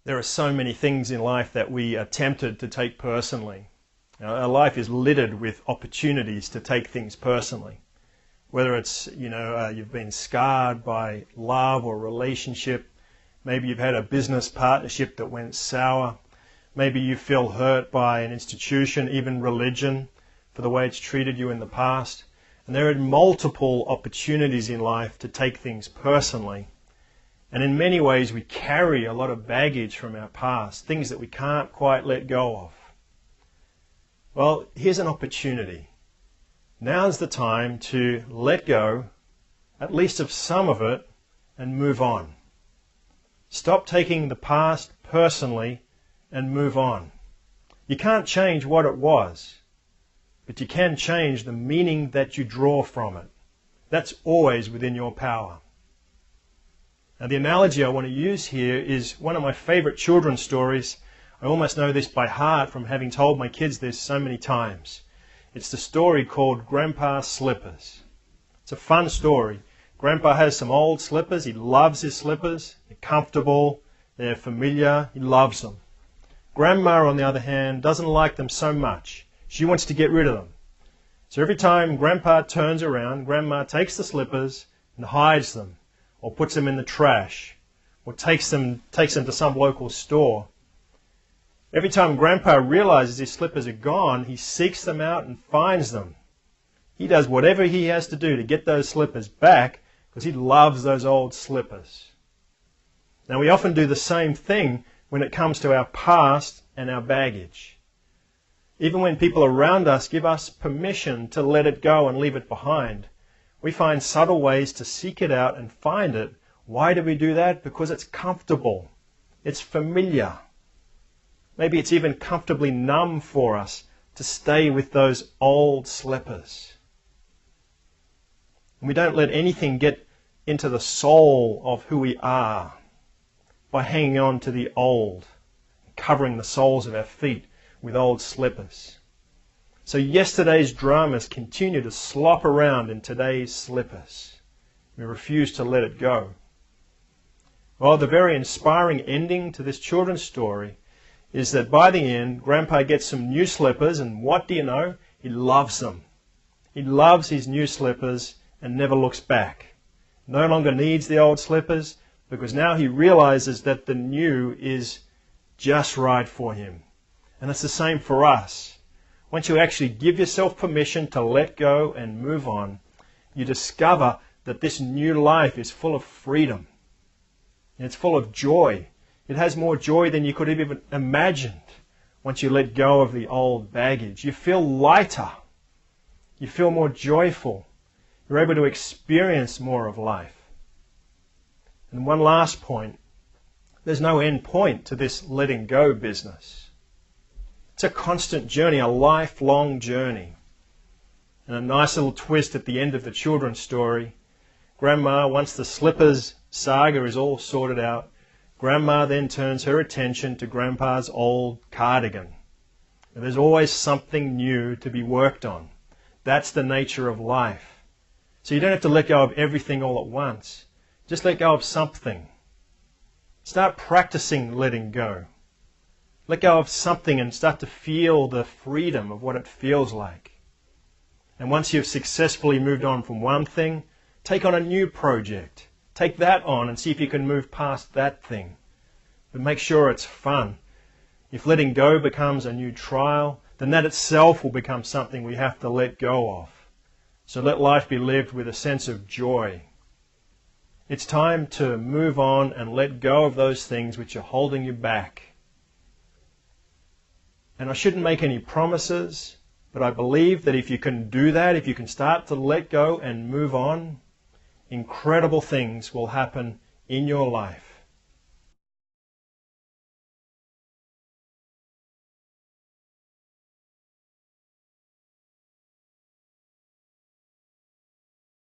There are so many things in life that we are tempted to take personally. Our life is littered with opportunities to take things personally. Whether it's, you've been scarred by love or relationship, maybe you've had a business partnership that went sour, maybe you feel hurt by an institution, even religion, for the way it's treated you in the past. And there are multiple opportunities in life to take things personally. And in many ways, we carry a lot of baggage from our past, things that we can't quite let go of. Well, here's an opportunity. Now's the time to let go, at least of some of it, and move on. Stop taking the past personally and move on. You can't change what it was, but you can change the meaning that you draw from it. That's always within your power. Now, the analogy I want to use here is one of my favorite children's stories. I almost know this by heart from having told my kids this so many times. It's the story called Grandpa's Slippers. It's a fun story. Grandpa has some old slippers. He loves his slippers. They're comfortable. They're familiar. He loves them. Grandma, on the other hand, doesn't like them so much. She wants to get rid of them. So every time Grandpa turns around, Grandma takes the slippers and hides them, or puts them in the trash, or takes them to some local store. Every time Grandpa realizes his slippers are gone, he seeks them out and finds them. He does whatever he has to do to get those slippers back because he loves those old slippers. Now, we often do the same thing when it comes to our past and our baggage. Even when people around us give us permission to let it go and leave it behind, we find subtle ways to seek it out and find it. Why do we do that? Because it's comfortable. It's familiar. Maybe it's even comfortably numb for us to stay with those old slippers. And we don't let anything get into the soul of who we are by hanging on to the old, covering the soles of our feet with old slippers. So yesterday's dramas continue to slop around in today's slippers. We refuse to let it go. Well, the very inspiring ending to this children's story is that by the end, Grandpa gets some new slippers, and what do you know? He loves them. He loves his new slippers and never looks back. No longer needs the old slippers because now he realizes that the new is just right for him. And it's the same for us. Once you actually give yourself permission to let go and move on, you discover that this new life is full of freedom. And it's full of joy. It has more joy than you could have even imagined once you let go of the old baggage. You feel lighter. You feel more joyful. You're able to experience more of life. And one last point. There's no end point to this letting go business. It's a constant journey, a lifelong journey. And a nice little twist at the end of the children's story. Grandma, once the slippers saga is all sorted out, Grandma then turns her attention to Grandpa's old cardigan. And there's always something new to be worked on. That's the nature of life. So you don't have to let go of everything all at once. Just let go of something. Start practicing letting go. Let go of something and start to feel the freedom of what it feels like. And once you've successfully moved on from one thing, take on a new project. Take that on and see if you can move past that thing. But make sure it's fun. If letting go becomes a new trial, then that itself will become something we have to let go of. So let life be lived with a sense of joy. It's time to move on and let go of those things which are holding you back. And I shouldn't make any promises, but I believe that if you can do that, if you can start to let go and move on, incredible things will happen in your life.